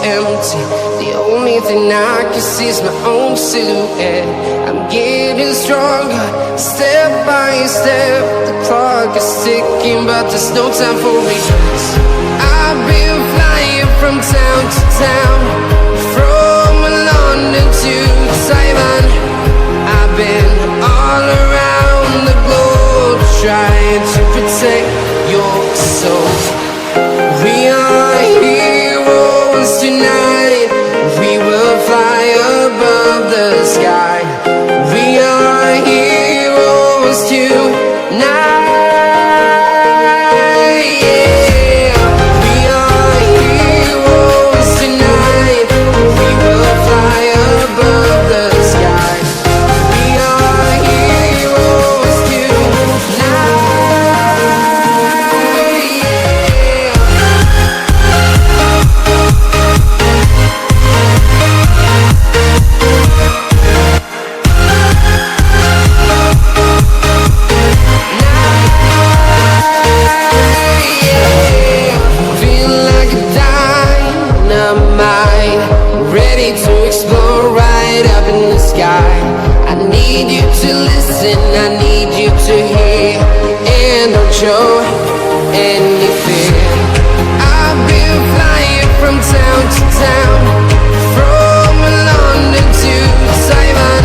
empty. The only thing I can see is my own silhouette. I'm getting stronger, step by step. The clock is ticking, but there's no time for regrets. I've been flying from town to town, from London to Taiwan. I've been all around the globe, trying to protect your soul. We are heroes tonight. We will fly above the sky. We are heroes tonight. Yeah. We are heroes tonight. We will fly above the sky. We are heroes tonight. To explore right up in the sky. I need you to listen, I need you to hear, and don't show any fear. I've been flying from town to town, from London to Taiwan.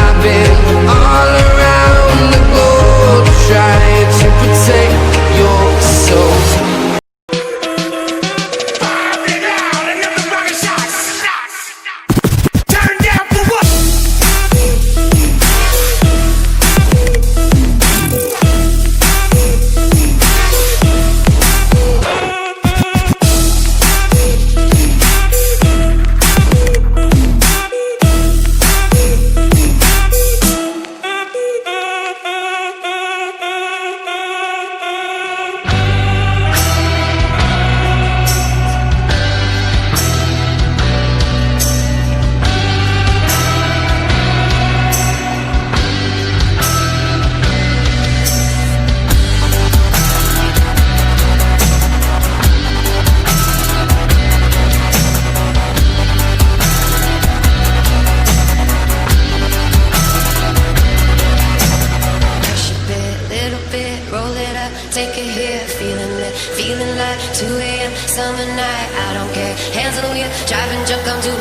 I've been all around the globe, trying to protect your soul. Take it here, feeling it, feeling like 2 a.m. summer night. I don't care, hands on the wheel, driving junk, I'm too